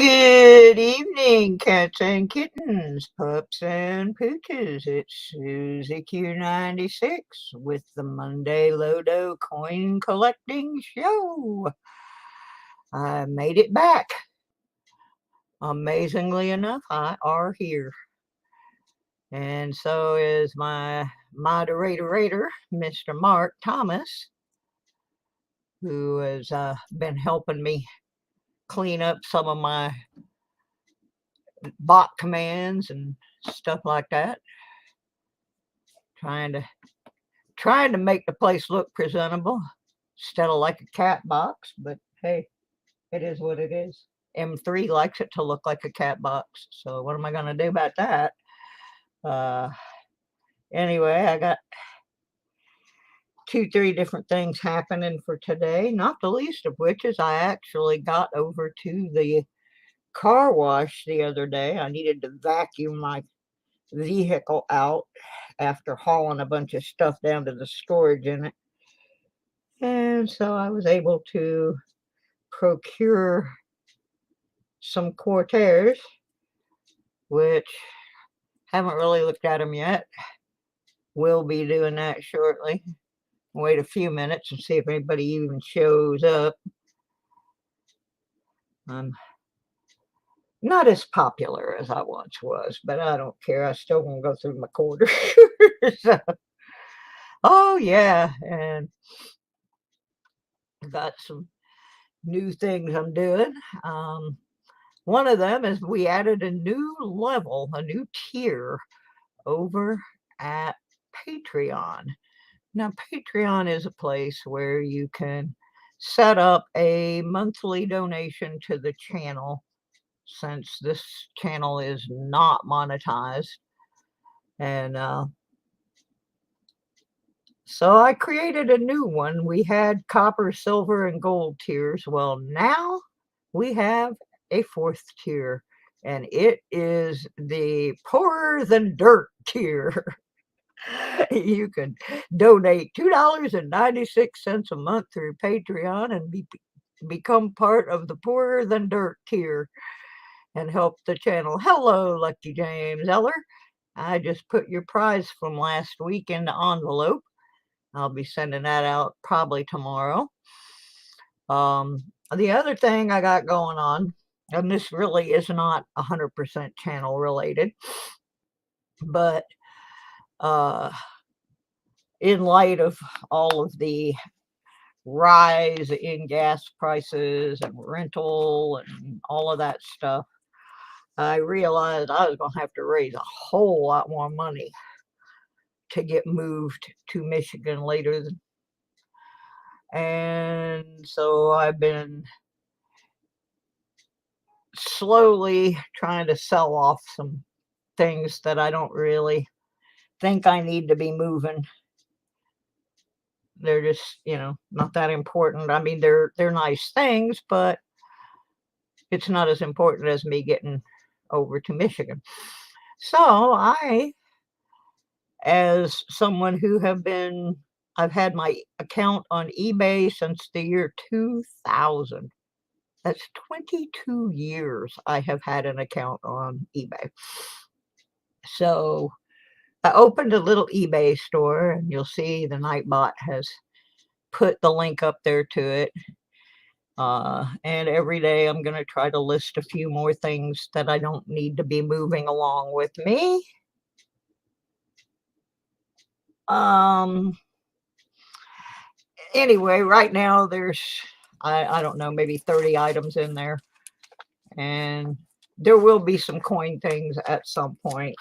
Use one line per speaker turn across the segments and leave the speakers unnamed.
Good evening, cats and kittens, pups and pooches. It's Susie Q96 with the Monday Lodo Coin Collecting Show. I made it back. Amazingly enough, I are here. And so is my moderator, Mr. Mark Thomas, who has been helping me clean up some of my bot commands and stuff like that. Trying to make the place look presentable instead of like a cat box, but hey, it is what it is. M3 likes it to look like a cat box, so what am I going to do about that? Uh, anyway, I got 2-3 different things happening for today, not the least of which is I actually got over to the car wash the other day. I needed to vacuum my vehicle out after hauling a bunch of stuff down to the storage in it. And so I was able to procure some Cortairs, which haven't really looked at them yet. We'll be doing that shortly. Wait a few minutes and see if anybody even shows up. I'm not as popular as I once was, but I don't care. I still won't go through my quarters. So, oh yeah, and got some new things I'm doing. One of them is we added a new level, a new tier over at Patreon. Now, Patreon is a place where you can set up a monthly donation to the channel since this channel is not monetized. And so I created a new one. We had copper, silver, and gold tiers. Well, now we have a fourth tier, and it is the poorer than dirt tier. You can donate $2.96 a month through Patreon and become part of the poorer than dirt tier and help the channel. Hello, Lucky James Eller. I just put your prize from last week in the envelope. I'll be sending that out probably tomorrow. The other thing I got going on, and this really is not 100% channel related, but in light of all of the rise in gas prices and rental and all of that stuff, I realized I was going to have to raise a whole lot more money to get moved to Michigan later. And so I've been slowly trying to sell off some things that I don't really think I need to be moving. They're just, not that important. I mean, they're nice things, but it's not as important as me getting over to Michigan. So I, as someone who I've had my account on eBay since the year 2000. That's 22 years I have had an account on eBay. So I opened a little eBay store, and you'll see the Nightbot has put the link up there to it. And every day I'm going to try to list a few more things that I don't need to be moving along with me. Anyway, right now there's, I don't know, maybe 30 items in there. And there will be some coin things at some point.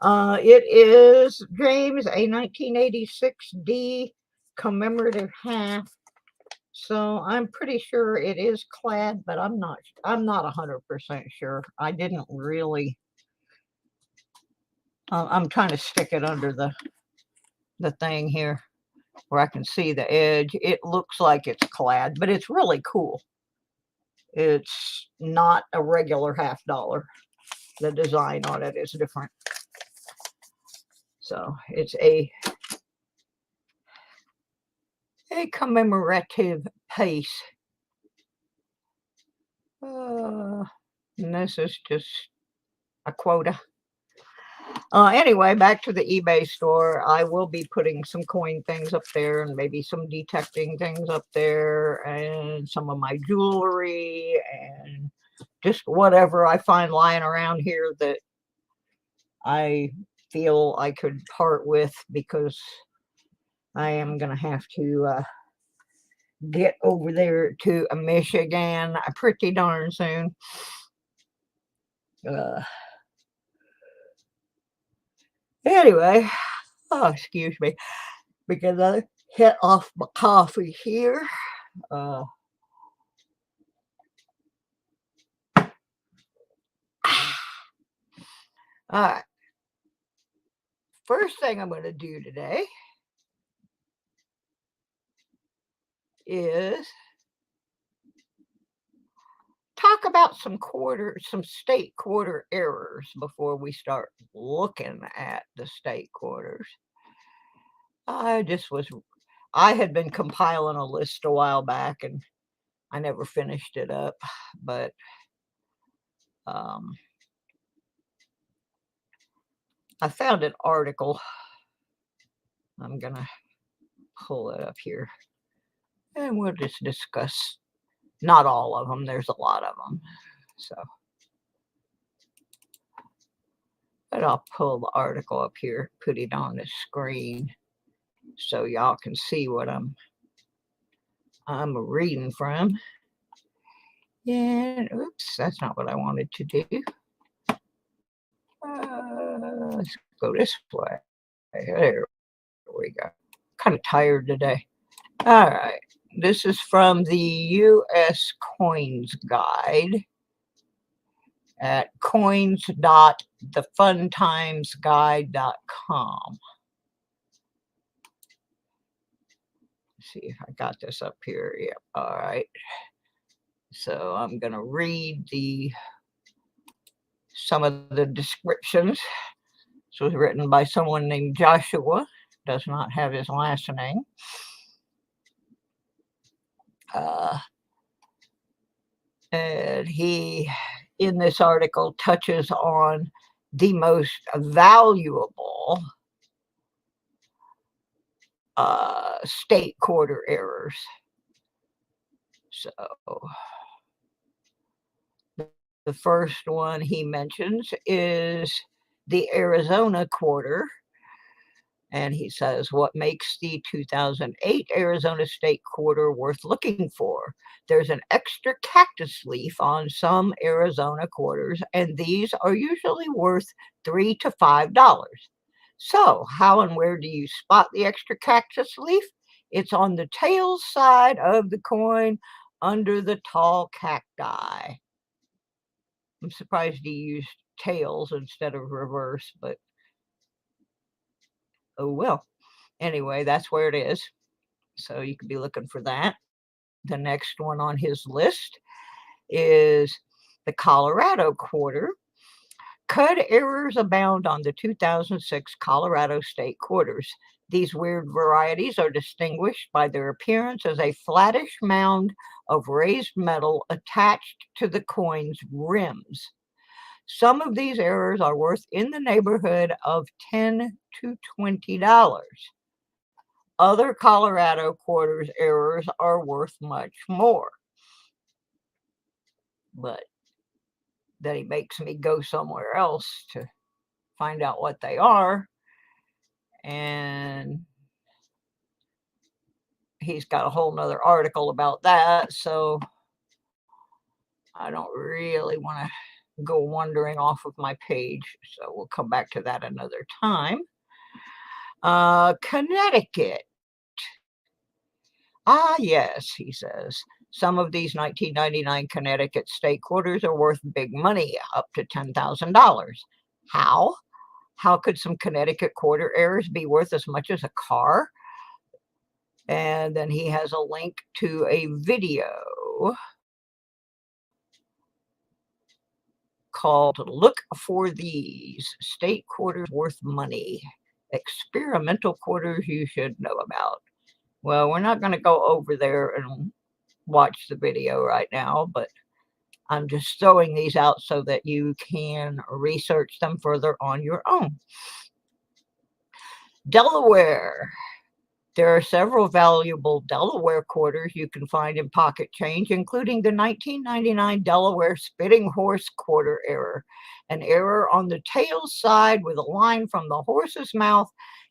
It is James, a 1986D commemorative half. So I'm pretty sure it is clad, but I'm not 100% sure. I didn't really. I'm trying to stick it under the thing here where I can see the edge. It looks like it's clad, but it's really cool. It's not a regular $50. The design on it is different. So it's a commemorative piece. And this is just a quota. Anyway, back to the eBay store. I will be putting some coin things up there and maybe some detecting things up there and some of my jewelry and just whatever I find lying around here that I feel I could part with, because I am going to have to get over there to Michigan pretty darn soon. Anyway, oh, excuse me, because I hit off my coffee here. All right. First thing I'm going to do today is talk about some state quarter errors before we start looking at the state quarters. I had been compiling a list a while back and I never finished it up, but I found an article. I'm gonna pull it up here and we'll just discuss, not all of them, there's a lot of them, so but I'll pull the article up here, put it on the screen so y'all can see what I'm reading from. And oops, that's not what I wanted to do. Let's go this way. There we go. Kind of tired today. All right. This is from the U.S. Coins Guide at coins.thefuntimesguide.com. See if I got this up here. Yep. All right. So I'm going to read some of the descriptions. This was written by someone named Joshua. Does not have his last name. And he, in this article, touches on the most valuable state quarter errors. So the first one he mentions is the Arizona quarter. And he says, what makes the 2008 Arizona state quarter worth looking for? There's an extra cactus leaf on some Arizona quarters, and these are usually worth $3 to $5. So how and where do you spot the extra cactus leaf? It's on the tail side of the coin under the tall cacti. I'm surprised he used tails instead of reverse, but oh well. Anyway, that's where it is. So you could be looking for that. The next one on his list is the Colorado quarter. Could errors abound on the 2006 Colorado state quarters? These weird varieties are distinguished by their appearance as a flattish mound of raised metal attached to the coin's rims. Some of these errors are worth in the neighborhood of $10 to $20. Other Colorado quarters errors are worth much more. But then he makes me go somewhere else to find out what they are. And he's got a whole nother article about that. So I don't really want to go wandering off of my page. So we'll come back to that another time. Connecticut. Ah, yes, he says. Some of these 1999 Connecticut state quarters are worth big money, up to $10,000. How? How could some Connecticut quarter errors be worth as much as a car? And then he has a link to a video called Look for These State Quarters Worth Money. Experimental quarters you should know about. Well, we're not going to go over there and watch the video right now, but I'm just throwing these out so that you can research them further on your own. Delaware. There are several valuable Delaware quarters you can find in pocket change, including the 1999 Delaware Spitting Horse quarter error, an error on the tail side with a line from the horse's mouth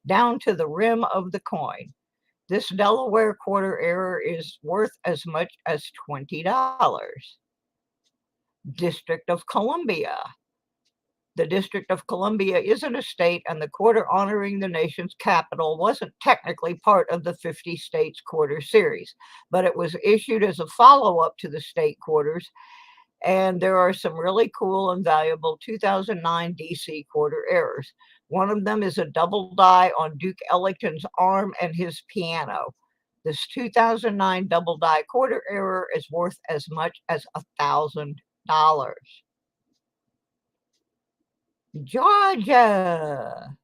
down to the rim of the coin. This Delaware quarter error is worth as much as $20. District of Columbia. The District of Columbia isn't a state, and the quarter honoring the nation's capital wasn't technically part of the 50 States Quarter Series, but it was issued as a follow-up to the state quarters, and there are some really cool and valuable 2009 DC quarter errors. One of them is a double die on Duke Ellington's arm and his piano. This 2009 double die quarter error is worth as much as $1,000. Georgia.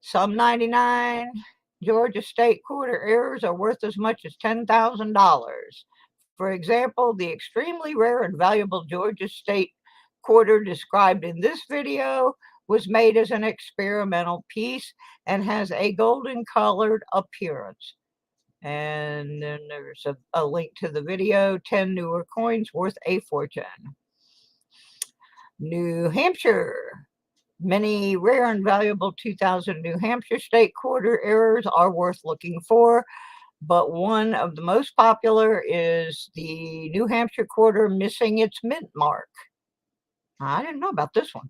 Some 99 Georgia state quarter errors are worth as much as $10,000. For example, the extremely rare and valuable Georgia state quarter described in this video was made as an experimental piece and has a golden colored appearance. And then there's a link to the video, 10 newer coins worth a fortune. New Hampshire. Many rare and valuable 2000 New Hampshire state quarter errors are worth looking for, but one of the most popular is the New Hampshire quarter missing its mint mark. I didn't know about this one.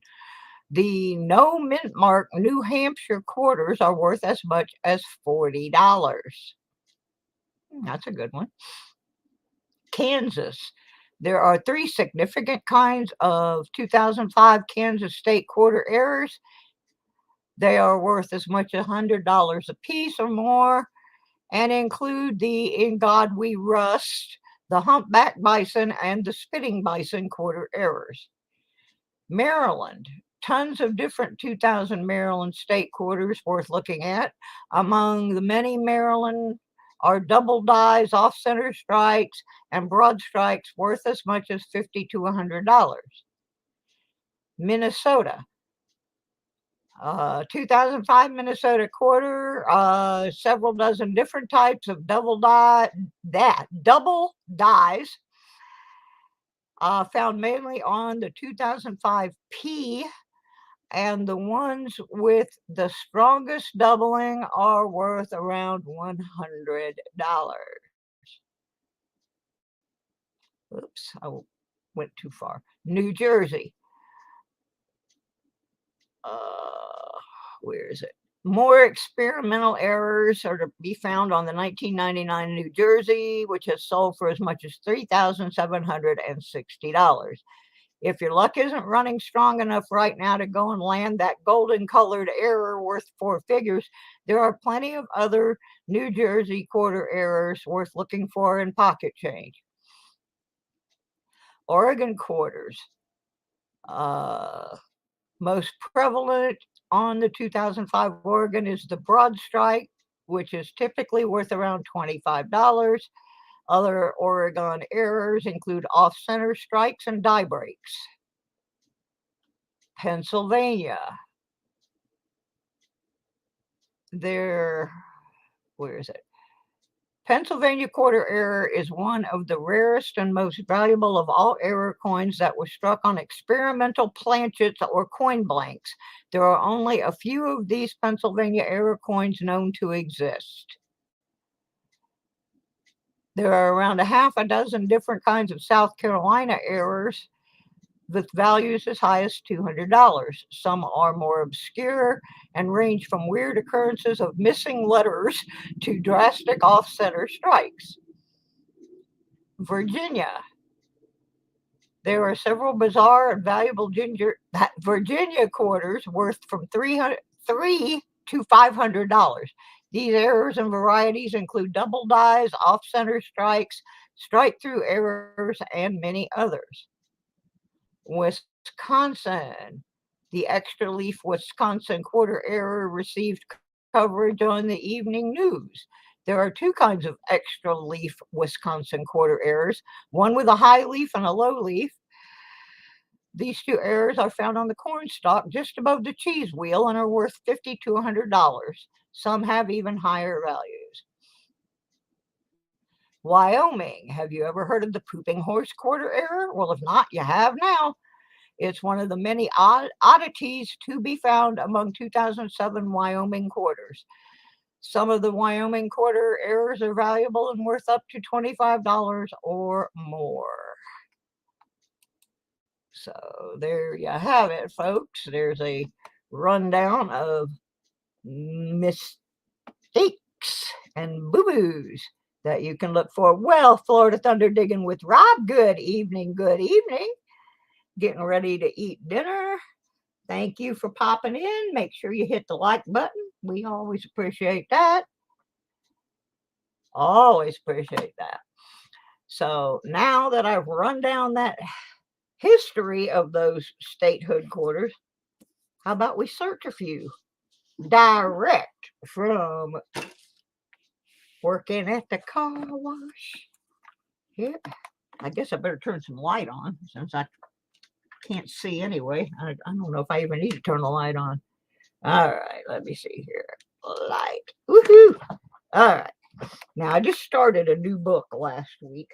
The no mint mark New Hampshire quarters are worth as much as $40. That's a good one. Kansas. There are 3 significant kinds of 2005 Kansas state quarter errors. They are worth as much as $100 a piece or more and include the In God We Rust, the Humpback Bison, and the Spitting Bison quarter errors. Maryland. Tons of different 2000 Maryland state quarters worth looking at. Among the many Maryland are double dies, off-center strikes, and broad strikes worth as much as $50 to $100. Minnesota. 2005 Minnesota quarter, several dozen different types of double dies, found mainly on the 2005 P, and the ones with the strongest doubling are worth around $100. Oops, I went too far. New Jersey. Where is it? More experimental errors are to be found on the 1999 New Jersey, which has sold for as much as $3,760. If your luck isn't running strong enough right now to go and land that golden colored error worth 4 figures, there are plenty of other New Jersey quarter errors worth looking for in pocket change. Oregon quarters. Most prevalent on the 2005 Oregon is the broad strike, which is typically worth around $25. Other Oregon errors include off-center strikes and die breaks. Pennsylvania. Where is it? Pennsylvania quarter error is one of the rarest and most valuable of all error coins that were struck on experimental planchets or coin blanks. There are only a few of these Pennsylvania error coins known to exist. There are around a half a dozen different kinds of South Carolina errors with values as high as $200. Some are more obscure and range from weird occurrences of missing letters to drastic off-center strikes. Virginia. There are several bizarre and valuable Virginia quarters worth from $3 to $500. These errors and varieties include double dies, off-center strikes, strike-through errors, and many others. Wisconsin. The extra leaf Wisconsin quarter error received coverage on the evening news. There are two kinds of extra leaf Wisconsin quarter errors, one with a high leaf and a low leaf. These two errors are found on the corn stalk just above the cheese wheel and are worth $50 to $100. Some have even higher values. Wyoming. Have you ever heard of the pooping horse quarter error? Well, if not, you have now. It's one of the many oddities to be found among 2007 Wyoming quarters. Some of the Wyoming quarter errors are valuable and worth up to $25 or more. So there you have it, folks. There's a rundown of mistakes and boo-boos that you can look for. Well, Florida Thunder Digging with Rob, good evening, good evening. Getting ready to eat dinner. Thank you for popping in. Make sure you hit the like button. We always appreciate that. Always appreciate that. So now that I've run down that history of those statehood quarters, how about we search a few direct from working at the car wash. Yeah, I guess I better turn some light on since I can't see anyway. I don't know if I even need to turn the light on. All right, let me see here. Light. Woohoo! All right. Now, I just started a new book last week.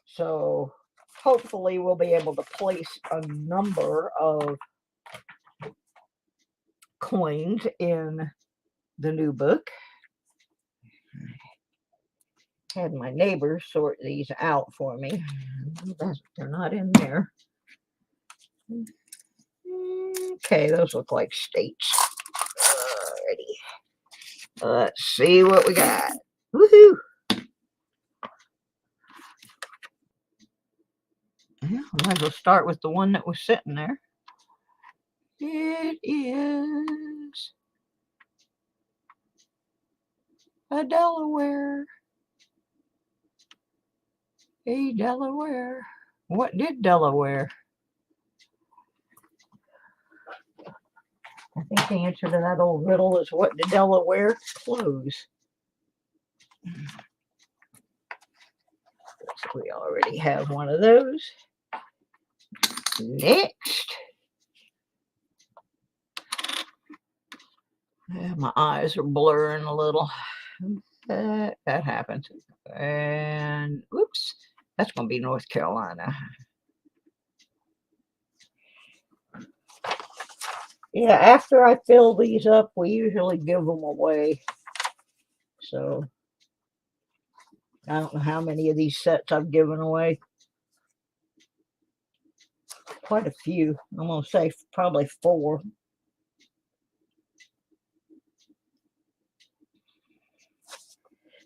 So hopefully we'll be able to place a number of coins in the new book. I had my neighbors sort these out for me. They're not in there. Okay, those look like states. Alrighty. Let's see what we got. Woohoo! Yeah, I might as well start with the one that was sitting there. It is a Delaware. A Delaware. What did Delaware? I think the answer to that old riddle is, what did Delaware close? We already have one of those. Next. Yeah, my eyes are blurring a little. That happens. And oops, that's going to be North Carolina. Yeah, after I fill these up, we usually give them away. So I don't know how many of these sets I've given away. Quite a few. I'm going to say probably 4.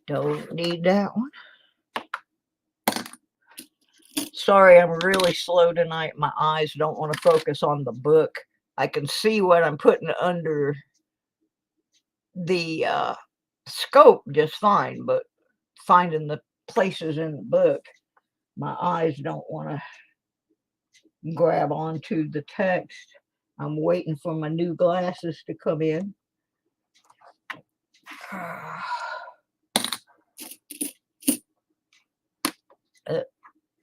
Don't need that one. Sorry, I'm really slow tonight. My eyes don't want to focus on the book. I can see what I'm putting under the scope just fine, but finding the places in the book, my eyes don't want to grab onto the text. I'm waiting for my new glasses to come in.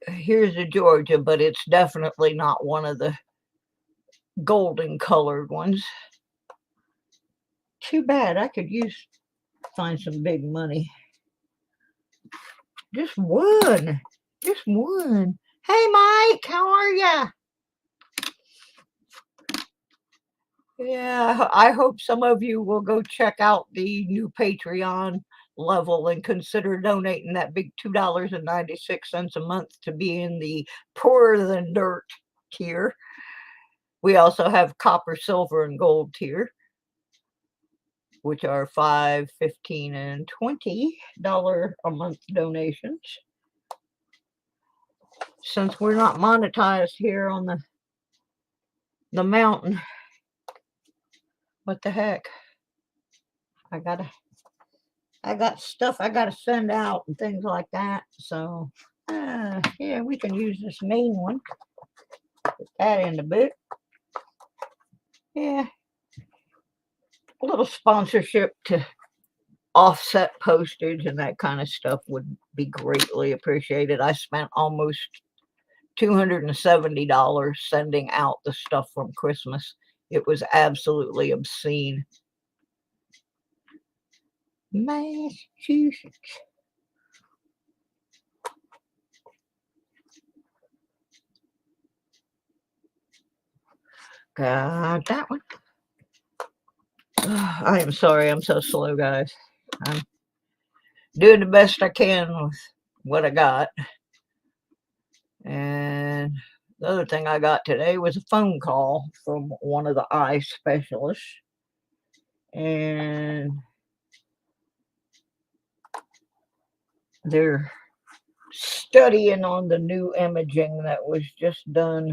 Here's a Georgia, but it's definitely not one of the golden colored ones. Too bad. I could find some big money. Just one. Just one. Hey, Mike, how are ya? Yeah, I hope some of you will go check out the new Patreon level and consider donating that big $2.96 a month to be in the poorer than dirt tier. We also have copper, silver, and gold tier, which are $5, $15, and $20 a month donations. Since we're not monetized here on the mountain, what the heck? I got stuff I gotta send out and things like that. So yeah, we can use this main one. Put that in the book. Yeah, a little sponsorship to offset postage and that kind of stuff would be greatly appreciated. I spent almost $270 sending out the stuff from Christmas. It was absolutely obscene. Massachusetts. Got that one. I am sorry I'm so slow, guys. I'm doing the best I can with what I got. And the other thing I got today was a phone call from one of the eye specialists. And they're studying on the new imaging that was just done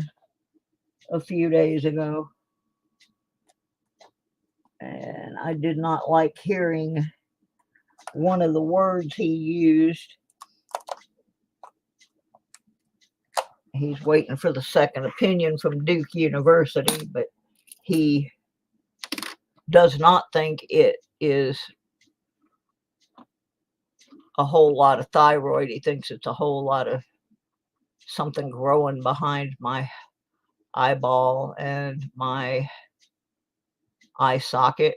a few days ago. And I did not like hearing one of the words he used. He's waiting for the second opinion from Duke University, but he does not think it is a whole lot of thyroid. He thinks it's a whole lot of something growing behind my eyeball and my eye socket.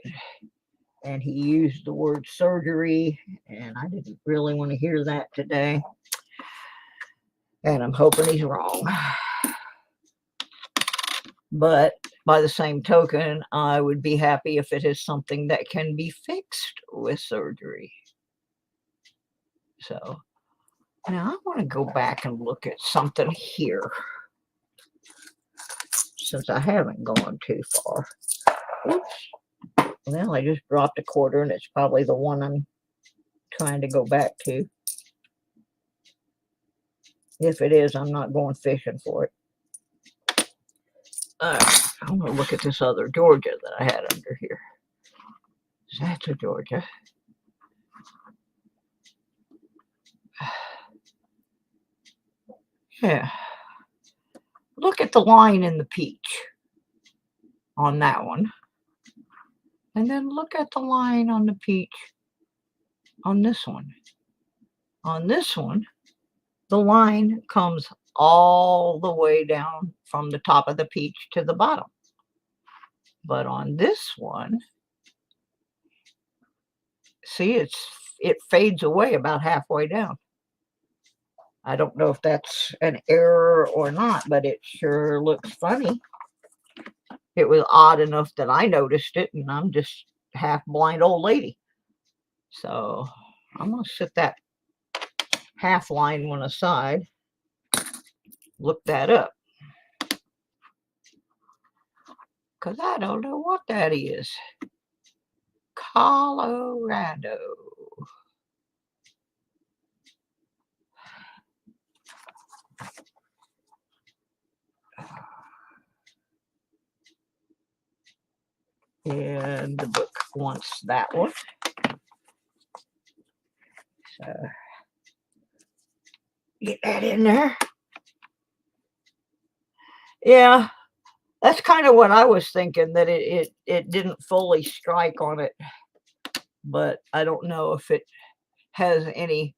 And he used the word surgery, and I didn't really want to hear that today. And I'm hoping he's wrong. But by the same token, I would be happy if it is something that can be fixed with surgery. So now I want to go back and look at something here, since I haven't gone too far. Oops. Well, I just dropped a quarter, and it's probably the one I'm trying to go back to. If it is, I'm not going fishing for it. I'm going to look at this other Georgia that I had under here. That's a Georgia. Yeah. Look at the line in the peach on that one. And then look at the line on the peach on this one. On this one, the line comes all the way down from the top of the peach to the bottom. But on this one, see, it fades away about halfway down. I don't know if that's an error or not, but it sure looks funny. It was odd enough that I noticed it, and I'm just half blind old lady. So I'm going to set that half line one aside. Look that up. Because I don't know what that is. Colorado. And the book wants that one. So get that in there. Yeah, that's kind of what I was thinking, that it didn't fully strike on it. But I don't know if it has any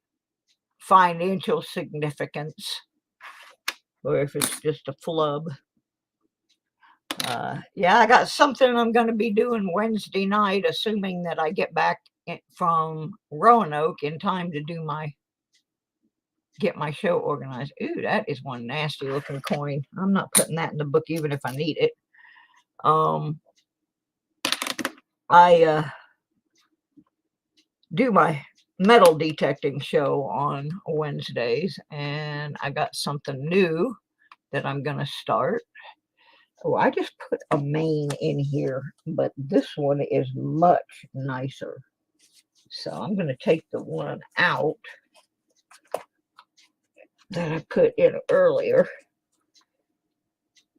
financial significance or if it's just a flub. Yeah, I got something I'm going to be doing Wednesday night, assuming that I get back from Roanoke in time to do get my show organized. Ooh, that is one nasty looking coin. I'm not putting that in the book even if I need it. I do my metal detecting show on Wednesdays, and I got something new that I'm going to start. Oh, I just put a main in here, but this one is much nicer. So I'm going to take the one out that I put in earlier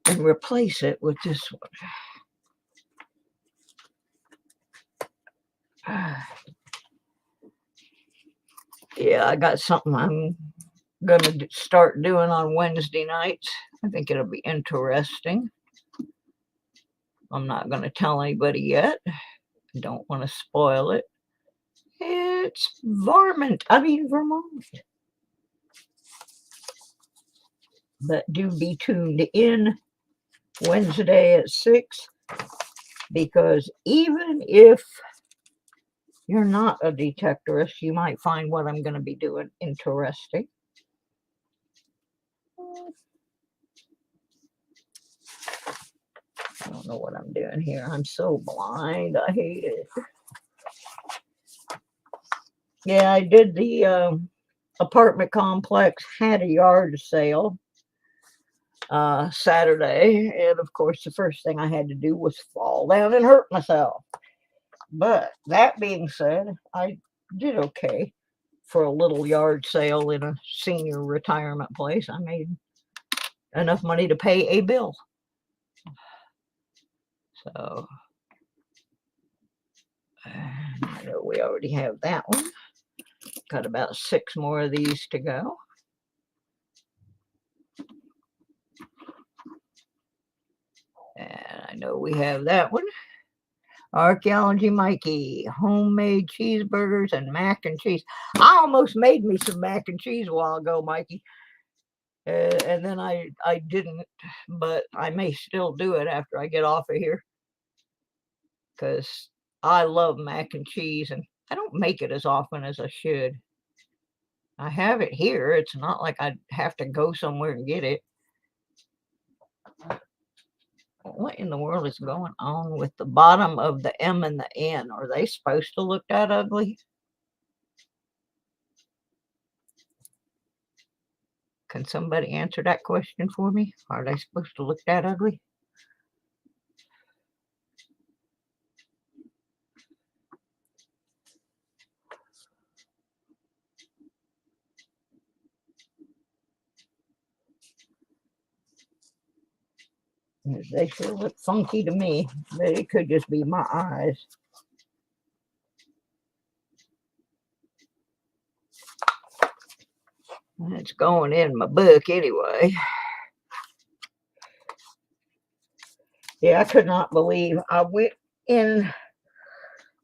and replace it with this one. Yeah, I got something I'm going to start doing on Wednesday nights. I think it'll be interesting. I'm not going to tell anybody yet. Don't want to spoil it. It's Vermont. But do be tuned in Wednesday at 6, because even if you're not a detectorist, you might find what I'm going to be doing interesting. I don't know what I'm doing here. I'm so blind. I hate it. Yeah, I did the apartment complex had a yard sale Saturday, and of course the first thing I had to do was fall down and hurt myself. But that being said, I did okay for a little yard sale in a senior retirement place. I made enough money to pay a bill. So I know we already have that one. Got about 6 more of these to go. And I know we have that one. Archaeology Mikey, homemade cheeseburgers and mac and cheese. I almost made me some mac and cheese a while ago, Mikey. And then I didn't, but I may still do it after I get off of here, because I love mac and cheese, and I don't make it as often as I should. I have it here. It's not like I'd have to go somewhere and get it. What in the world is going on with the bottom of the M and the N? Are they supposed to look that ugly? Can somebody answer that question for me? Are they supposed to look that ugly? They sure look funky to me, but it could just be my eyes. It's going in my book anyway. Yeah, I could not believe I went in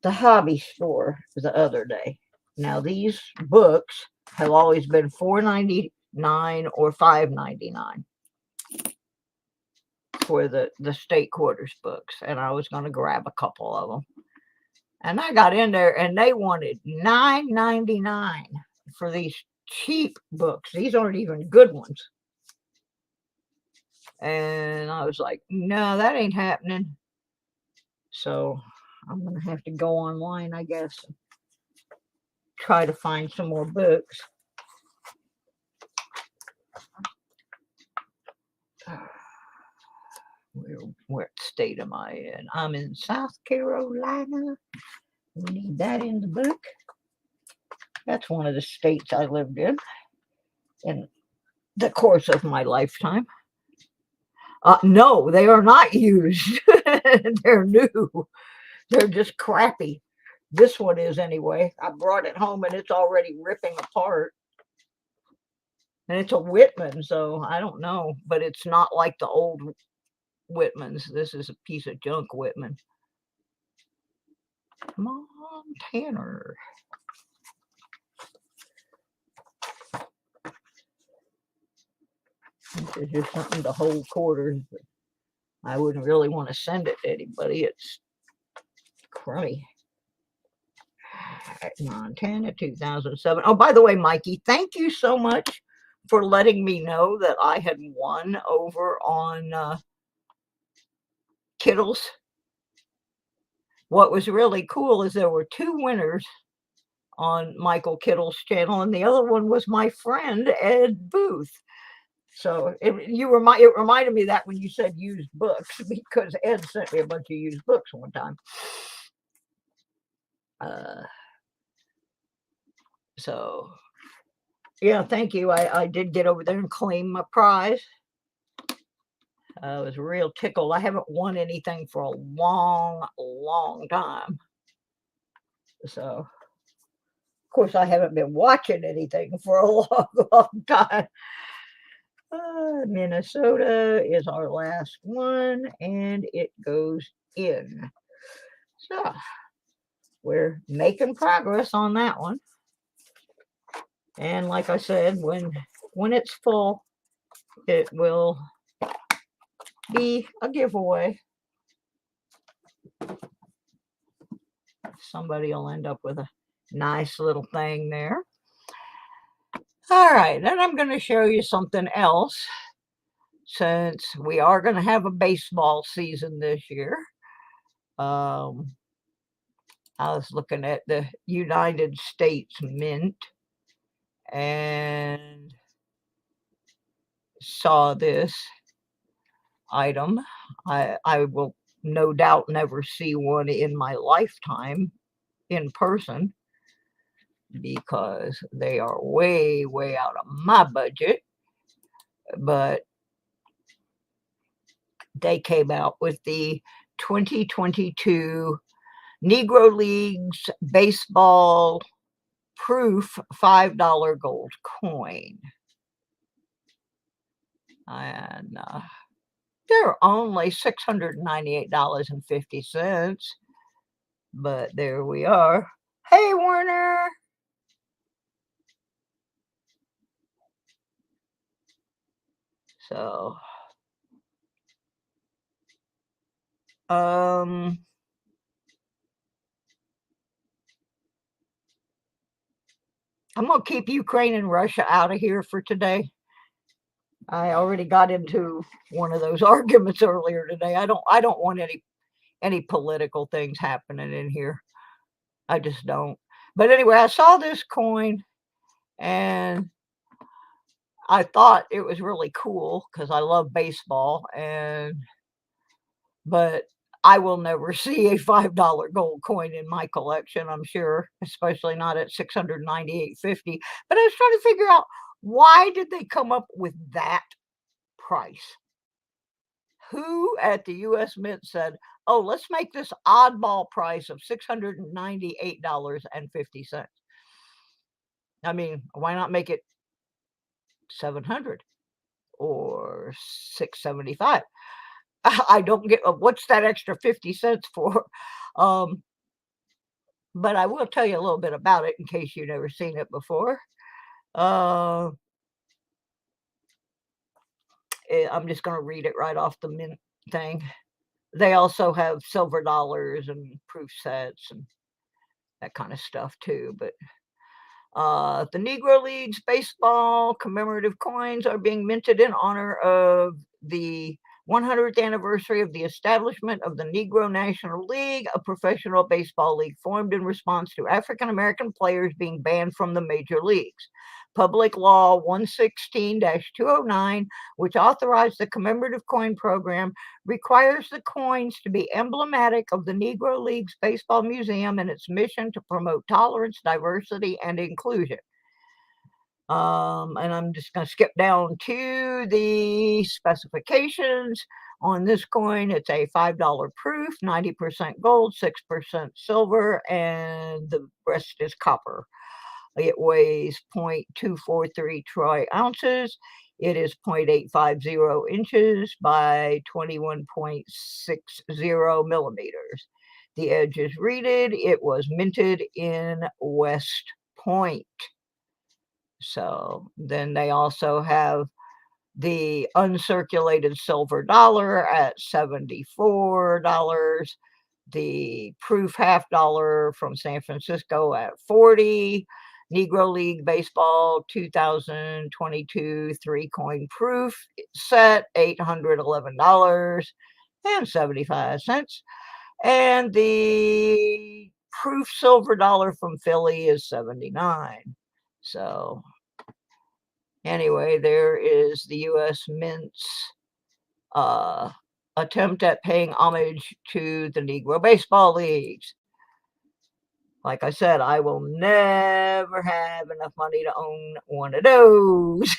the hobby store the other day. Now, these books have always been $4.99 or $5.99 for the state quarters books, and I was going to grab a couple of them. And I got in there, and they wanted $9.99 for these cheap books. These aren't even good ones. And I was like, no, that ain't happening. So I'm going to have to go online, I guess, and try to find some more books. What state am I in? I'm in South Carolina. We need that in the book. That's one of the states I lived in the course of my lifetime. No, they are not used. They're new. They're just crappy. This one is anyway. I brought it home and it's already ripping apart. And it's a Whitman, so I don't know. But it's not like the old Whitmans. This is a piece of junk Whitman. Come on, Tanner. This is just something to hold quarters. But I wouldn't really want to send it to anybody. It's crummy. Montana 2007. Oh, by the way, Mikey, thank you so much for letting me know that I had won over on Kittles. What was really cool is there were 2 winners on Michael Kittle's channel, and the other one was my friend Ed Booth. So it reminded me of that when you said used books, because Ed sent me a bunch of used books one time. So yeah, thank you. I did get over there and claim my prize. I was real tickled. I haven't won anything for a long time. So, of course, I haven't been watching anything for a long time. Minnesota is our last one, and it goes in. So, we're making progress on that one. And like I said, when it's full, it will be a giveaway. Somebody will end up with a nice little thing there. All right, then I'm going to show you something else, since we are going to have a baseball season this year. I was looking at the United States Mint and saw this item. I will no doubt never see one in my lifetime in person, because they are way, way out of my budget. But they came out with the 2022 Negro Leagues Baseball Proof $5 gold coin. And they're only $698.50. But there we are. Hey, Warner. So, I'm gonna keep Ukraine and Russia out of here for today. I already got into one of those arguments earlier today. I don't want any political things happening in here. I just don't. But anyway, I saw this coin and I thought it was really cool because I love baseball, but I will never see a $5 gold coin in my collection, I'm sure, especially not at $698.50. But I was trying to figure out, why did they come up with that price? Who at the US Mint said, "Oh, let's make this oddball price of $698.50." I mean, why not make it 700 or 675? I don't get what's that extra 50 cents for. But I will tell you a little bit about it in case you've never seen it before. I'm just going to read it right off the Mint thing. They also have silver dollars and proof sets and that kind of stuff too. But the Negro Leagues baseball commemorative coins are being minted in honor of the 100th anniversary of the establishment of the Negro National League, a professional baseball league formed in response to African American players being banned from the major leagues. Public Law 116-209, which authorized the commemorative coin program, requires the coins to be emblematic of the Negro Leagues Baseball Museum and its mission to promote tolerance, diversity, and inclusion. And I'm just going to skip down to the specifications on this coin. It's a $5 proof, 90% gold, 6% silver, and the rest is copper. It weighs 0.243 troy ounces. It is 0.850 inches by 21.60 millimeters. The edge is reeded. It was minted in West Point. So then they also have the uncirculated silver dollar at $74, the proof $50 from San Francisco at $40, Negro League Baseball 2022 3-coin proof set $811.75, and the proof silver dollar from Philly is $79. So anyway, there is the U.S. Mint's attempt at paying homage to the Negro Baseball Leagues. Like I said, I will never have enough money to own one of those.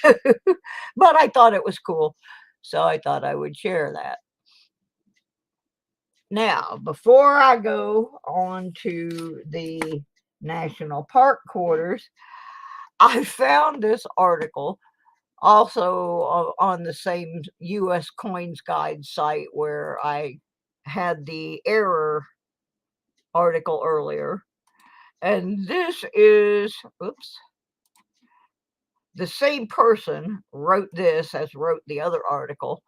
But I thought it was cool, so I thought I would share that. Now, before I go on to the national park quarters, I found this article also on the same US Coins Guide site where I had the error article earlier. And this is, oops, the same person wrote this as wrote the other article.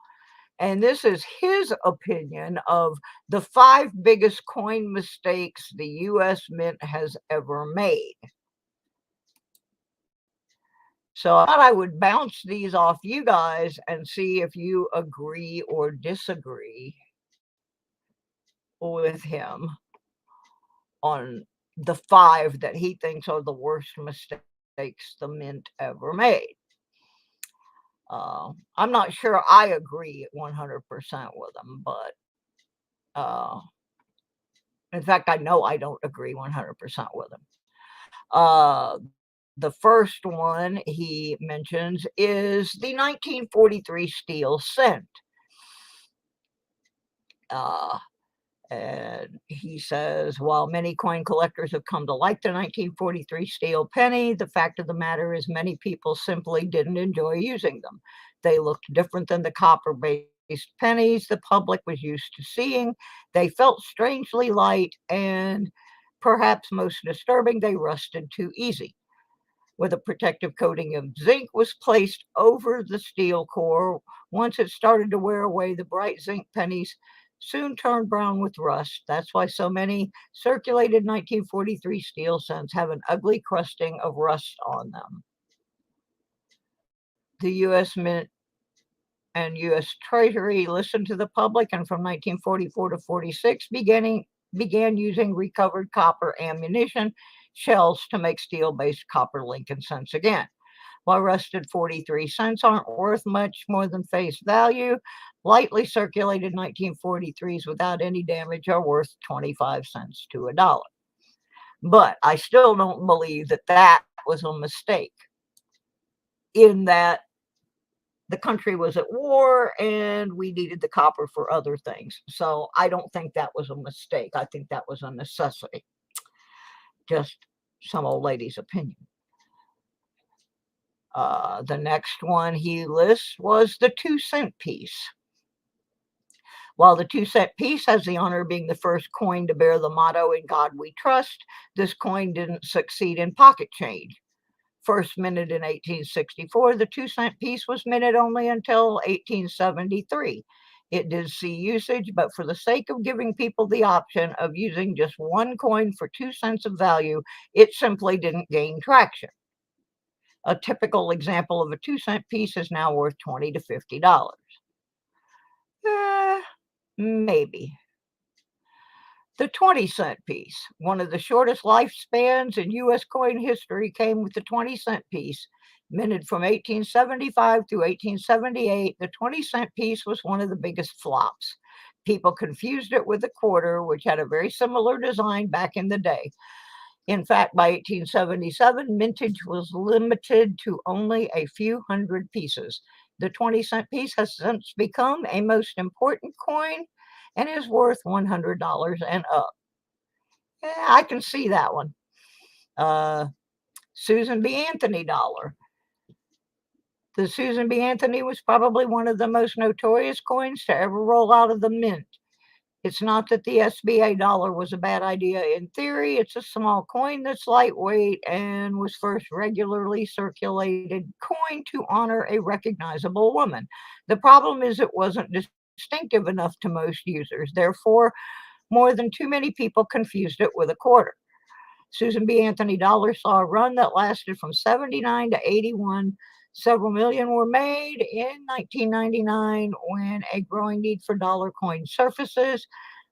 And this is his opinion of the 5 biggest coin mistakes the US Mint has ever made. So I thought I would bounce these off you guys and see if you agree or disagree with him on the 5 that he thinks are the worst mistakes the Mint ever made. I'm not sure I agree 100% with him, but uh, in fact, I know I don't agree 100% with him. Uh, the first one he mentions is the 1943 steel cent. Uh, and he says, while many coin collectors have come to like the 1943 steel penny, the fact of the matter is many people simply didn't enjoy using them. They looked different than the copper-based pennies the public was used to seeing. They felt strangely light and, perhaps most disturbing, they rusted too easy. With a protective coating of zinc was placed over the steel core. Once it started to wear away, the bright zinc pennies soon turned brown with rust. That's why so many circulated 1943 steel cents have an ugly crusting of rust on them. The U.S. Mint and U.S. Treasury listened to the public, and from 1944 to 46 began using recovered copper ammunition shells to make steel-based copper Lincoln cents again. While rusted 43 cents aren't worth much more than face value, lightly circulated 1943s without any damage are worth 25 cents to a dollar. But I still don't believe that that was a mistake, in that the country was at war and we needed the copper for other things. So I don't think that was a mistake. I think that was a necessity. Just some old lady's opinion. The next one he lists was the 2-cent piece. While the 2-cent piece has the honor of being the first coin to bear the motto "In God We Trust," this coin didn't succeed in pocket change. First minted in 1864, the 2-cent piece was minted only until 1873. It did see usage, but for the sake of giving people the option of using just one coin for 2 cents of value, it simply didn't gain traction. A typical example of a 2-cent piece is now worth $20 to $50. Maybe. The 20-cent piece, one of the shortest lifespans in U.S. coin history, came with the 20-cent piece. Minted from 1875 through 1878, the 20-cent piece was one of the biggest flops. People confused it with a quarter, which had a very similar design back in the day. In fact, by 1877, mintage was limited to only a few hundred pieces. The 20-cent piece has since become a most important coin and is worth $100 and up. Yeah, I can see that one. Uh, Susan B. Anthony dollar. The Susan B. Anthony was probably one of the most notorious coins to ever roll out of the mint. It's not that the SBA dollar was a bad idea in theory. It's a small coin that's lightweight and was first regularly circulated coin to honor a recognizable woman. The problem is it wasn't distinctive enough to most users. Therefore, more than too many people confused it with a quarter. Susan B. Anthony dollar saw a run that lasted from 79 to 81. Several million were made in 1999 when a growing need for dollar coin surfaces.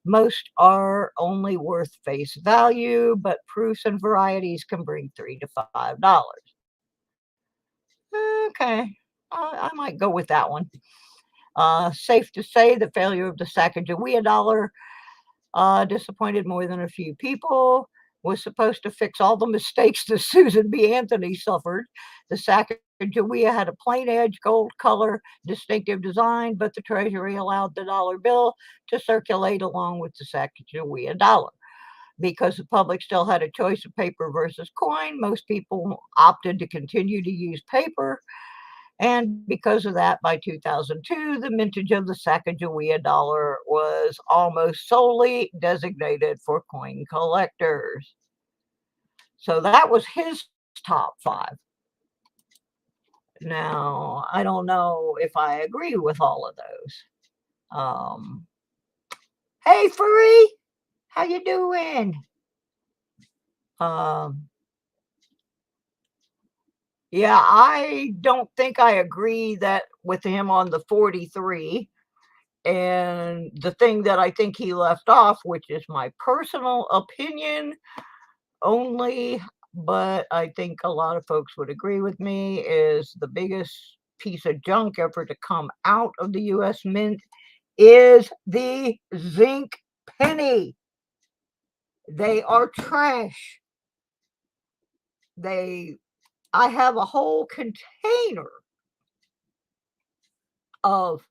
Most are only worth face value, but proofs and varieties can bring $3 to $5. Okay, I might go with that one. Safe to say the failure of the Sacagawea dollar disappointed more than a few people. Was supposed to fix all the mistakes that Susan B. Anthony suffered. The Sacagawea had a plain edge, gold color, distinctive design, but the Treasury allowed the dollar bill to circulate along with the Sacagawea dollar. Because the public still had a choice of paper versus coin, most people opted to continue to use paper. And because of that, by 2002, the mintage of the Sacagawea dollar was almost solely designated for coin collectors. So that was his top 5. Now, I don't know if I agree with all of those. Um, hey, Furry, how you doing? Um, yeah, I don't think I agree that with him on the 43. And the thing that I think he left off, which is my personal opinion only, but I think a lot of folks would agree with me, is the biggest piece of junk ever to come out of the US Mint is the zinc penny. They are trash. I have a whole container of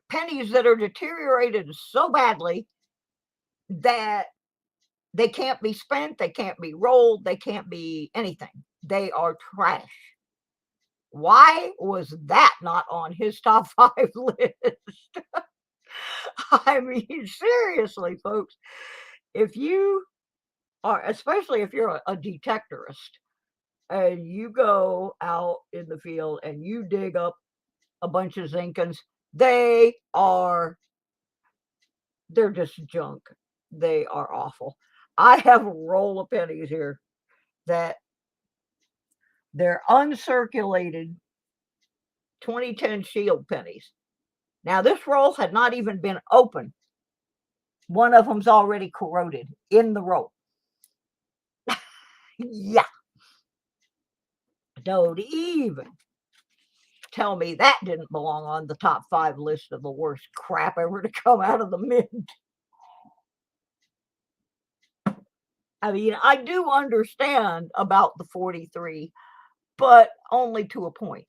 pennies that are deteriorated so badly that they can't be spent, they can't be rolled, they can't be anything. They are trash. Why was that not on his top 5 list? I mean, seriously, folks, if you are, especially if you're a detectorist, and you go out in the field and you dig up a bunch of Zinkans, they are they're just junk. They are awful. I have a roll of pennies here that they're uncirculated 2010 Shield pennies. Now, this roll had not even been opened. One of them's already corroded in the roll. Yeah. Don't even tell me that didn't belong on the top 5 list of the worst crap ever to come out of the mint. I mean, I do understand about the 43, but only to a point.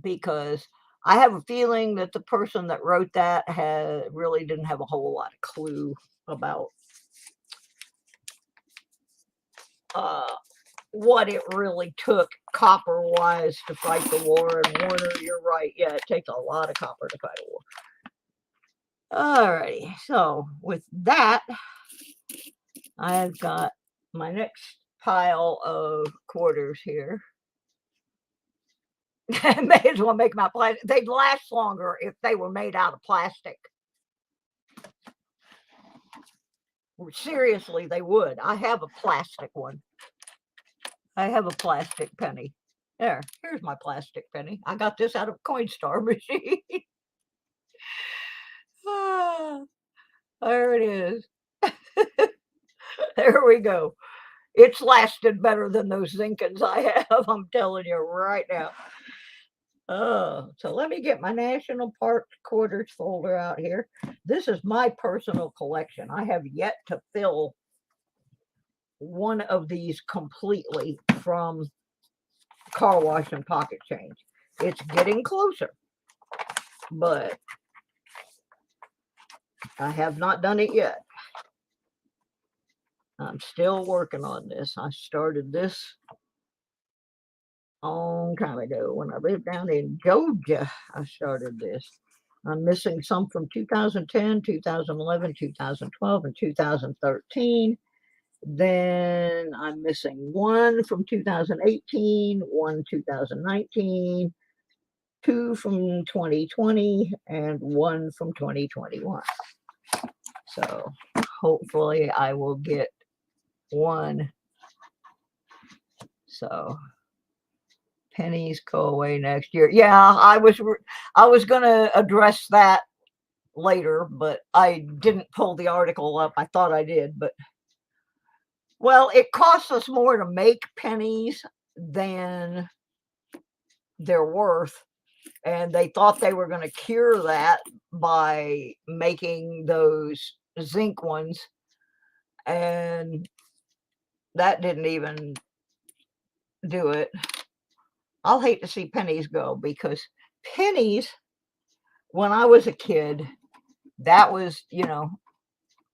Because I have a feeling that the person that wrote that really didn't have a whole lot of clue about uh, what it really took copper-wise to fight the war. And Warner, you're right. Yeah, it takes a lot of copper to fight a war. Alrighty, so with that, I've got my next pile of quarters here. May as well make them out of plastic. They'd last longer if they were made out of plastic. Seriously, they would. I have a plastic one. I have a plastic penny. Here's my plastic penny. I got this out of a Coinstar machine. There it is. There we go. It's lasted better than those Zinkans I have, I'm telling you right now. So let me get my National Park quarters folder out here. This is my personal collection. I have yet to fill one of these completely from car wash and pocket change. It's getting closer, but I have not done it yet. I'm still working on this. I started this a long time ago when I lived down in Georgia. I started this. I'm missing some from 2010, 2011, 2012, and 2013. Then I'm missing one from 2018, one 2019, two from 2020, and one from 2021. So hopefully I will get one. So pennies go away next year. Yeah, I was going to address that later, but I didn't pull the article up. I thought I did, but well, it costs us more to make pennies than they're worth. And they thought they were going to cure that by making those zinc ones. And that didn't even do it. I'll hate to see pennies go, because pennies, when I was a kid, that was,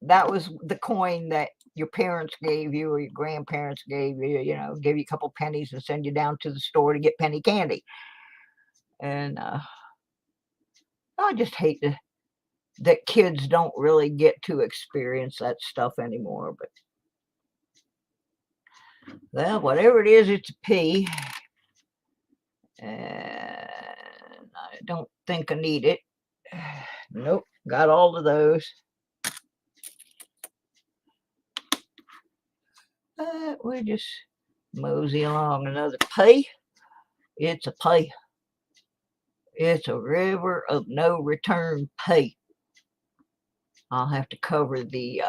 that was the coin that your parents gave you or your grandparents gave you, give you a couple pennies and send you down to the store to get penny candy. And I just hate to that kids don't really get to experience that stuff anymore. But well, whatever it is, it's a P. And I don't think I need it. Nope, got all of those. We just mosey along. Another P. It's a P. It's a river of no return P. I'll have to cover the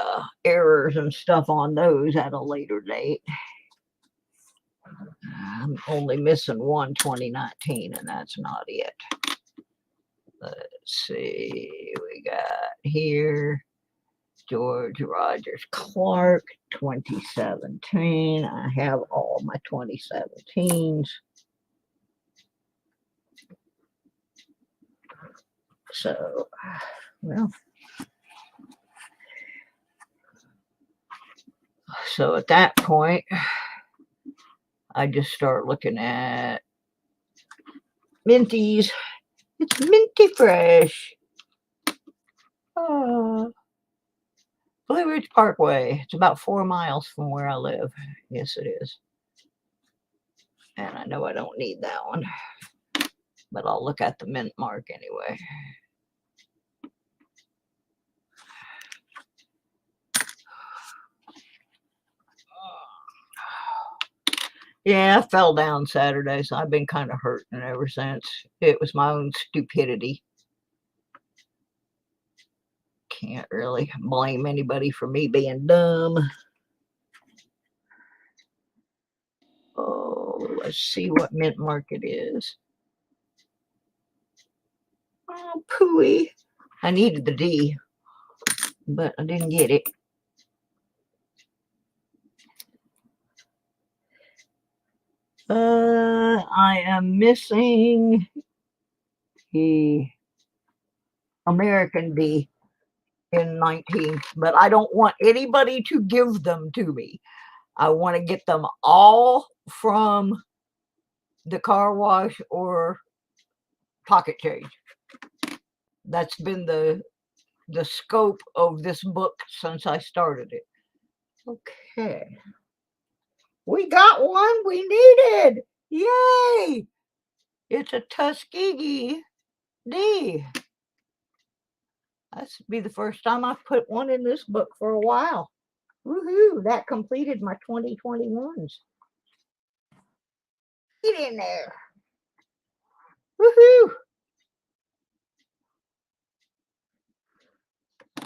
errors and stuff on those at a later date. I'm only missing one 2019, and that's not it. Let's see, we got here George Rogers Clark 2017. I have all my 2017s. So, well, so at that point, I just start looking at Minties. It's minty fresh. Blue Ridge Parkway. It's about 4 miles from where I live. Yes, it is. And I know I don't need that one, but I'll look at the mint mark anyway. Yeah, I fell down Saturday, so I've been kind of hurting ever since. It was my own stupidity. Can't really blame anybody for me being dumb. Oh, let's see what mint market is. Oh, pooey. I needed the D, but I didn't get it. I am missing the American D in 19, but I don't want anybody to give them to me. I want to get them all from the car wash or pocket change. That's been the scope of this book since I started it. Okay. We got one we needed. Yay! It's a Tuskegee D. That's be the first time I've put one in this book for a while. Woohoo! That completed my 2021s. Get in there. Woohoo!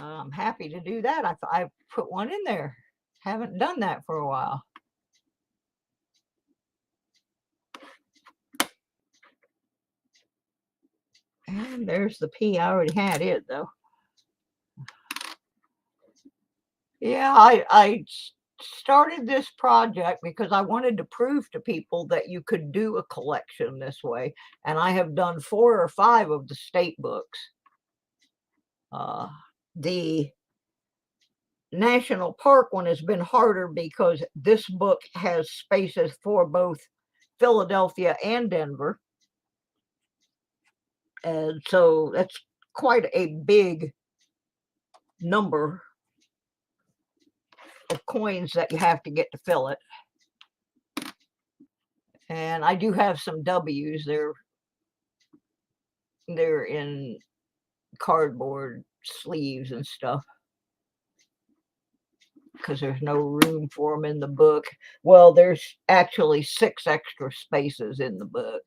I'm happy to do that. I put one in there. Haven't done that for a while. And there's the P. I already had it though. Yeah, I started this project because I wanted to prove to people that you could do a collection this way. And I have done 4 or 5 of the state books. The national park one has been harder because this book has spaces for both Philadelphia and Denver. And so that's quite a big number of coins that you have to get to fill it. And I do have some W's. They're in cardboard sleeves and stuff because there's no room for them in the book. Well, there's actually 6 extra spaces in the book.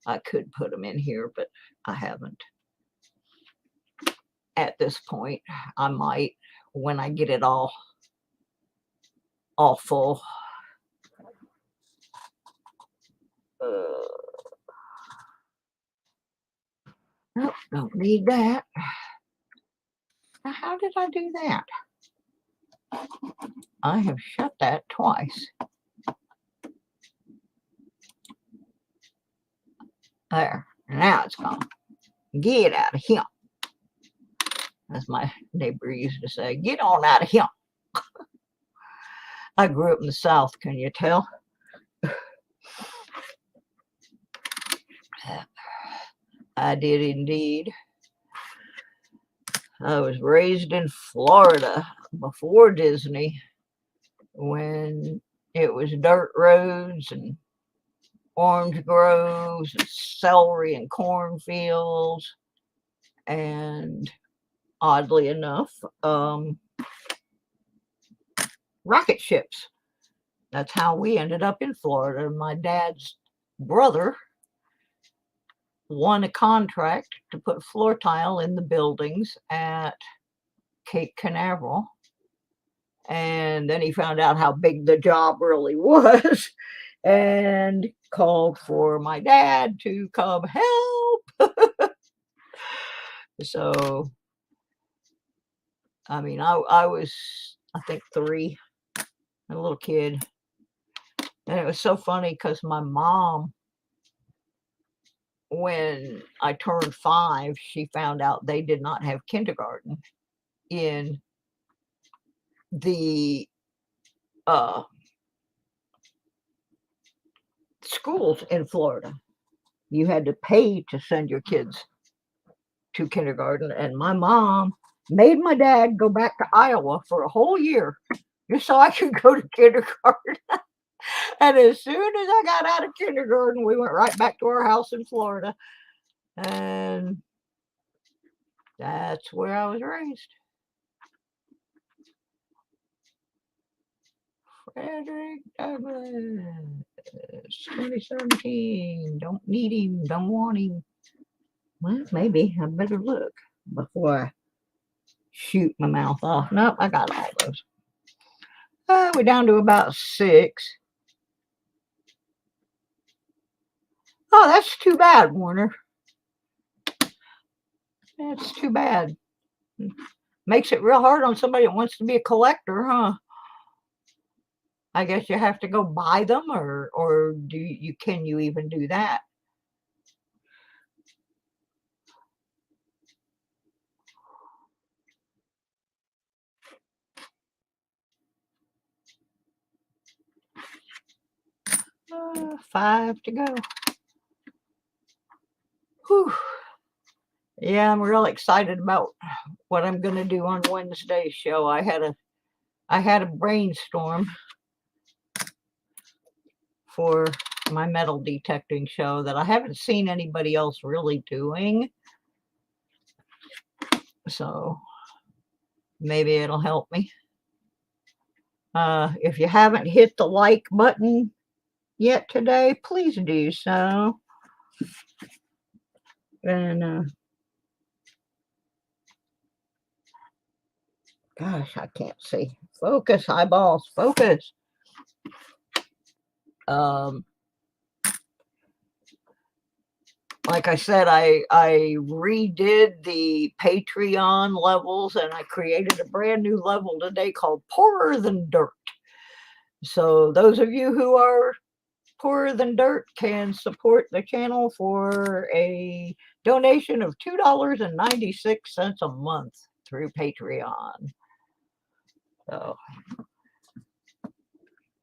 I could put them in here, but I haven't. At this point, I might when I get it all full. Nope, don't need that. Now, how did I do that? I have shut that twice. There, now it's gone. Get out of here. As my neighbor used to say, get on out of here. I grew up in the South, can you tell? I did indeed. I was raised in Florida before Disney, when it was dirt roads and orange groves and celery and cornfields, and oddly enough, rocket ships. That's how we ended up in Florida. My dad's brother won a contract to put floor tile in the buildings at Cape Canaveral. And then he found out how big the job really was and called for my dad to come help. So, I mean, I was, I think, 3, a little kid. And it was so funny because my mom, when I turned 5, she found out they did not have kindergarten in the schools in Florida. You had to pay to send your kids to kindergarten, and my mom made my dad go back to Iowa for a whole year just so I could go to kindergarten. And as soon as I got out of kindergarten, we went right back to our house in Florida, and that's where I was raised. Frederick Douglass, 2017. Don't need him, don't want him. Well, maybe I better look before I shoot my mouth off. Nope, I got all those. We're down to about 6. Oh, that's too bad, Warner. That's too bad. Makes it real hard on somebody that wants to be a collector, huh? I guess you have to go buy them, or can you even do that? Uh, 5 to go. Whew. Yeah, I'm real excited about what I'm going to do on Wednesday's show. I had a brainstorm for my metal detecting show that I haven't seen anybody else really doing. So maybe it'll help me. If you haven't hit the like button yet today, please do so. And gosh, I can't see. Focus, eyeballs, focus. Like I said, I redid the Patreon levels, and I created a brand new level today called Poorer Than Dirt. So those of you who are poorer than dirt can support the channel for a donation of $2.96 a month through Patreon. So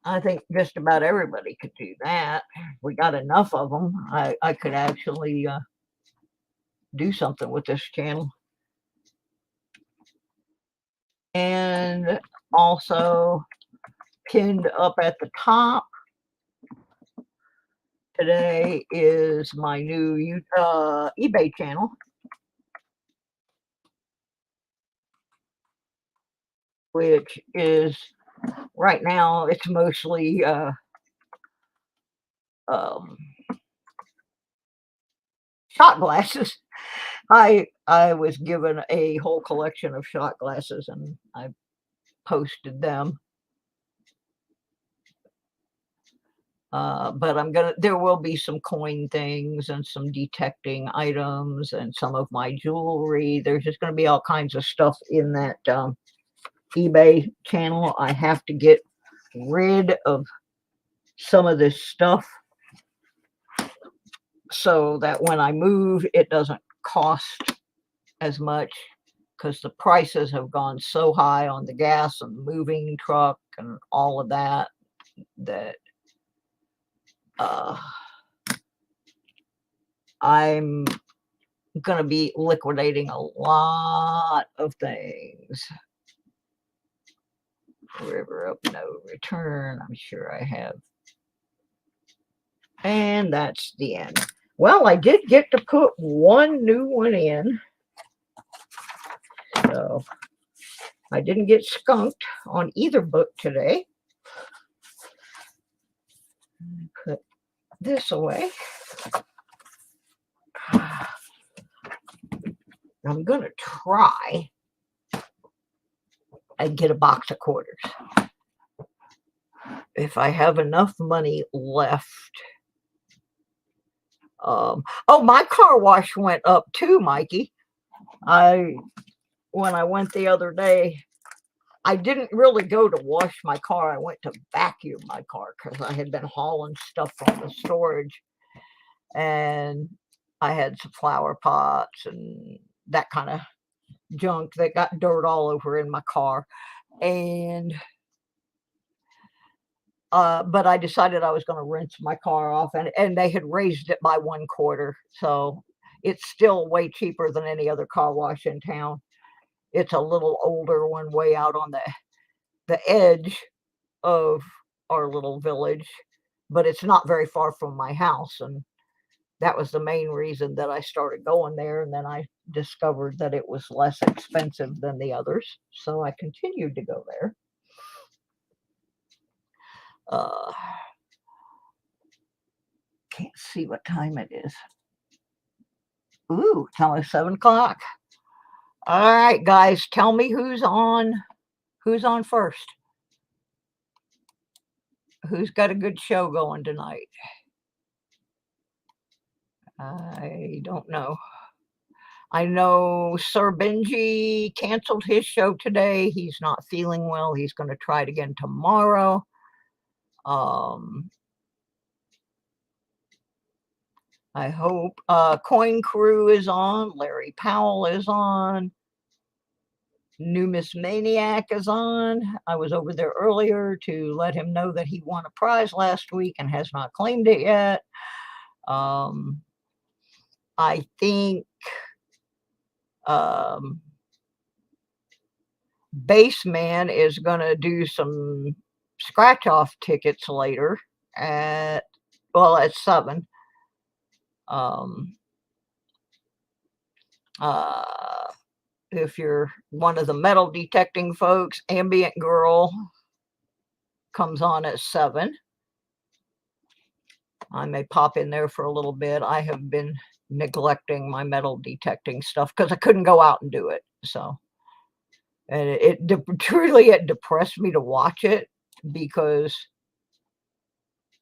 I think just about everybody could do that. We got enough of them. I could actually do something with this channel. And also pinned up at the top today is my new eBay channel, which is right now it's mostly shot glasses. I was given a whole collection of shot glasses, and I posted them. But there will be some coin things and some detecting items and some of my jewelry. There's just going to be all kinds of stuff in that eBay channel. I have to get rid of some of this stuff so that when I move, it doesn't cost as much, because the prices have gone so high on the gas and the moving truck and all of that, that I'm gonna be liquidating a lot of things. River up, no return. I'm sure I have. And that's the end. Well, I did get to put one new one in. So I didn't get skunked on either book today. Put this away. I'm going to try and get a box of quarters. If I have enough money left. Oh, my car wash went up too, Mikey. When I went the other day, I didn't really go to wash my car. I went to vacuum my car because I had been hauling stuff from the storage. And I had some flower pots and that kind of junk that got dirt all over in my car. And but I decided I was going to rinse my car off, and they had raised it by 1/4. So it's still way cheaper than any other car wash in town. It's a little older one way out on the edge of our little village, but it's not very far from my house. And that was the main reason that I started going there. And then I discovered that it was less expensive than the others. So I continued to go there. Can't see what time it is. Ooh, it's only 7 o'clock. All right, guys, tell me who's on first. Who's got a good show going tonight? I don't know. I know Sir Benji canceled his show today. He's not feeling well. He's going to try it again tomorrow. I hope Coin Crew is on. Larry Powell is on. Numismaniac is on. I was over there earlier to let him know that he won a prize last week and has not claimed it yet. I think Baseman is going to do some scratch-off tickets later at 7. If you're one of the metal detecting folks, Ambient Girl comes on at 7. I may pop in there for a little bit. I have been neglecting my metal detecting stuff because I couldn't go out and do it. So, and it depressed me to watch it because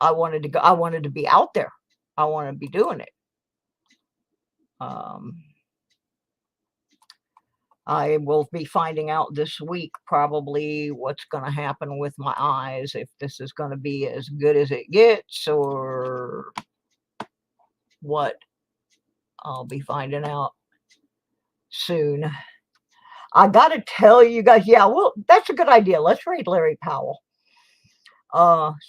I wanted to go. I wanted to be out there. I want to be doing it. I will be finding out this week probably what's going to happen with my eyes, if this is going to be as good as it gets or what. I'll be finding out soon. I got to tell you guys, yeah, well, that's a good idea. Let's read Larry Powell.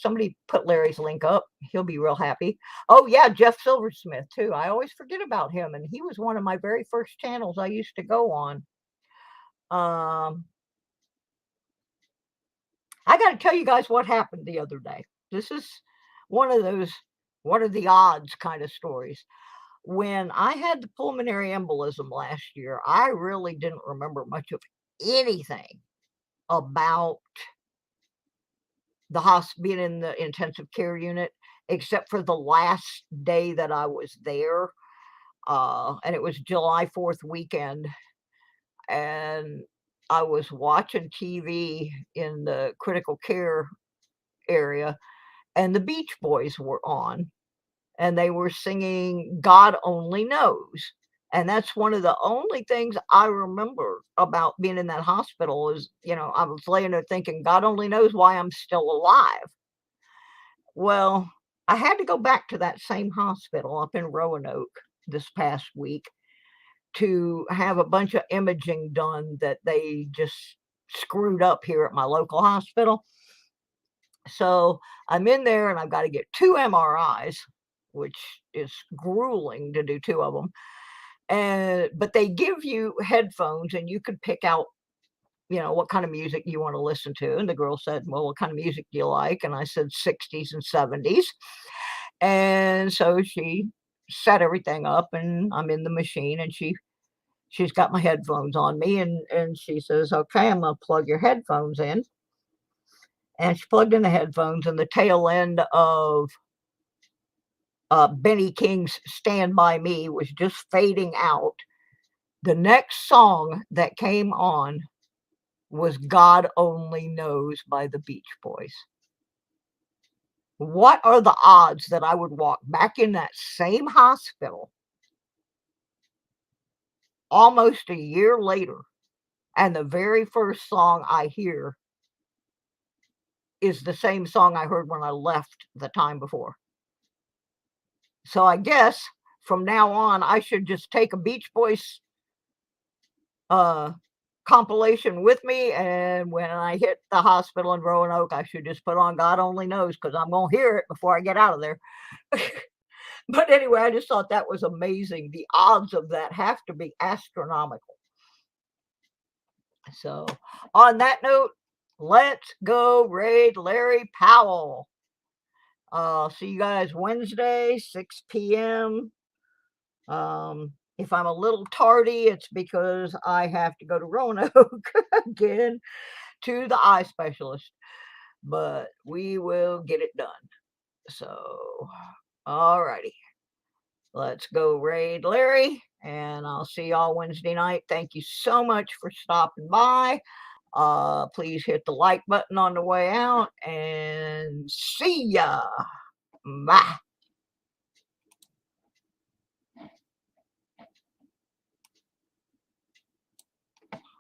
Somebody put Larry's link up. He'll be real happy. Oh, yeah, Jeff Silversmith, too. I always forget about him, and he was one of my very first channels I used to go on. I got to tell you guys what happened the other day. This is one of those, what are the odds kind of stories. When I had the pulmonary embolism last year, I really didn't remember much of anything about the being in the intensive care unit, except for the last day that I was there. And it was July 4th weekend. And I was watching TV in the critical care area, and the Beach Boys were on, and they were singing God Only Knows. And that's one of the only things I remember about being in that hospital is, I was laying there thinking, God only knows why I'm still alive. Well, I had to go back to that same hospital up in Roanoke this past week to have a bunch of imaging done that they just screwed up here at my local hospital. So I'm in there and I've got to get 2 MRIs, which is grueling to do 2 of them. And but they give you headphones and you could pick out, what kind of music you want to listen to. And the girl said, "Well, what kind of music do you like?" And I said 60s and 70s. And so she set everything up and I'm in the machine and she's got my headphones on me and she says, "Okay, I'm gonna plug your headphones in." And she plugged in the headphones and the tail end of Benny King's "Stand By Me" was just fading out. The next song that came on was "God Only Knows" by the Beach Boys. What are the odds that I would walk back in that same hospital almost a year later, and the very first song I hear is the same song I heard when I left the time before? So I guess from now on, I should just take a Beach Boys uh, compilation with me, and when I hit the hospital in Roanoke, I should just put on "God Only Knows" because I'm gonna hear it before I get out of there. But anyway, I just thought that was amazing. The odds of that have to be astronomical. So, on that note, let's go raid Larry Powell. See you guys Wednesday, 6 p.m. If I'm a little tardy, it's because I have to go to Roanoke again to the eye specialist, but we will get it done. So, all righty. Let's go raid Larry, and I'll see y'all Wednesday night. Thank you so much for stopping by. Please hit the like button on the way out, and see ya. Bye.